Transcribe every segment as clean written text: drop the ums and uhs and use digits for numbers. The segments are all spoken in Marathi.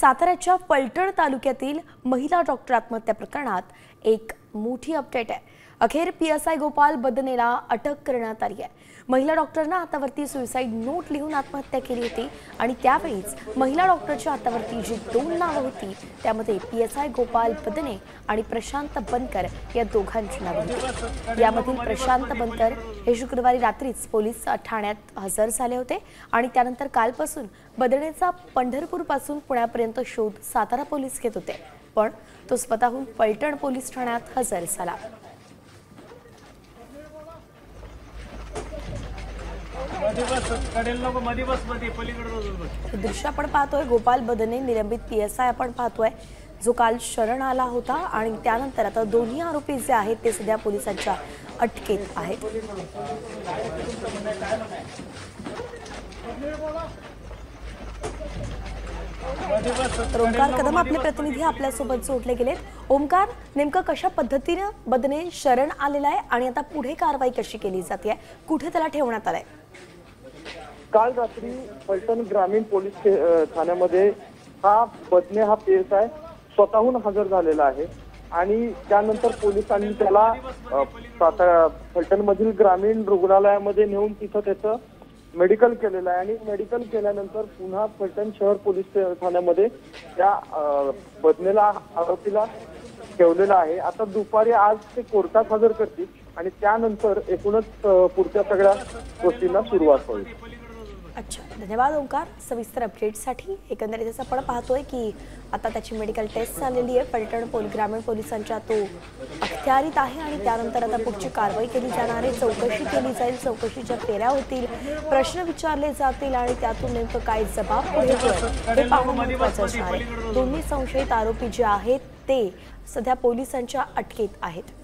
साताऱ्याच्या फलटण तालुक्यातील महिला डॉक्टर आत्महत्या प्रकरणात एक मोठी अपडेट आहे। अखेर पीएसआय गोपाल बदनेला अटक करण्यात आली आहे। महिला डॉक्टरने हातावरती सुसाइड नोट लिहून आत्महत्या केली होती आणि त्यावेळीच महिला डॉक्टरच्या हातावरती जी 2 नावे होती त्यामध्ये पीएसआय गोपाल बदने आणि प्रशांत बनकर या दोघांची नावे होती। यामधील प्रशांत बनकर हे शुक्रवारी रात्रीच पोलीस ठाण्यात हजर झाले होते आणि त्यानंतर कालपासून बदनेचा पंढरपूर पासून पुण्यापर्यंत शोध सातारा पोलीस घेत होते, पण तो स्वतःहून फलटण पोलीस ठाण्यात हजर झाला। दृश्य आपण पाहतोय गोपाल बदने निलंबित पीएसआय आपण पाहतोय जो काल शरण आला होता आणि त्यानंतर आता दोन्ही आरोपी जे आहेत ते सध्या पोलिसांच्या अटकेत आहेत। ओमकार कदम आपले प्रतिनिधी आपल्या सोबत जोडले गेलेत। ओमकार, नेमकं कशा पद्धतीने बदने शरण आलेला आहे आणि आता पुढे कारवाई कशी केली जाते, कुठे त्याला ठेवण्यात आलंय? काल रात्री फलटण ग्रामीण पोलीस ठाण्यामध्ये बदने हा पीएसआय स्वतःहून हजर झालेला आहे आणि त्यानंतर पोलिसांनी त्याला फलटण मधील ग्रामीण रुग्णालयामध्ये नेऊन तिथं त्याचं मेडिकल केलेलं आहे आणि मेडिकल केल्यानंतर पुन्हा फलटण शहर पोलीस ठाण्यामध्ये त्या बदनेला आरोपीला ठेवलेला आहे। आता दुपारी आज ते कोर्टात हजर करतील आणि त्यानंतर एकूणच पुढच्या सगळ्या गोष्टींना सुरुवात होईल। अच्छा, धन्यवाद ओंकार सविस्तर अपडेटसाठी। एकंदरीत आपण पाहतोय की आता त्याची मेडिकल टेस्ट झालेली आहे, फलटण ग्रामीण पोलिसांच्या तो अखत्यारीत आहे आणि त्यानंतर आता पुढची कारवाई केली जाणार आहे, चौकशी केली जाईल, चौकशीच्या फेऱ्या होतील, प्रश्न विचारले जातील आणि त्यातून नेमकं काय जबाब पुढे येतोय हे पाहणं महत्त्वाचं असणार आहे। दोन्ही संशयित आरोपी जे आहेत ते सध्या पोलिसांच्या अटकेत आहेत।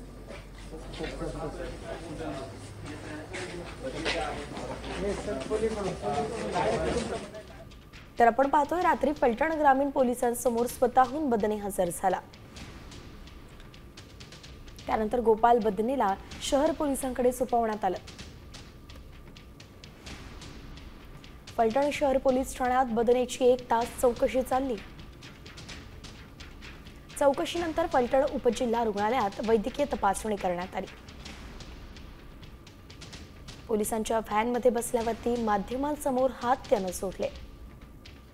तर आपण पाहतोय रात्री फलटण ग्रामीण पोलिसांसमोर स्वतःहून बदने हजर झाला, त्यानंतर गोपाल बदनेला शहर पोलिसांकडे सोपवण्यात आलं। फलटण शहर पोलीस ठाण्यात बदनेची 1 तास चौकशी चालली। चौकशीनंतर फलटण उपजिल्हा रुग्णालयात वैद्यकीय तपासणी करण्यात आली। पोलिसांच्या व्हॅनमध्ये बसल्यावरती माध्यमांसमोर हात त्यानं सोडले।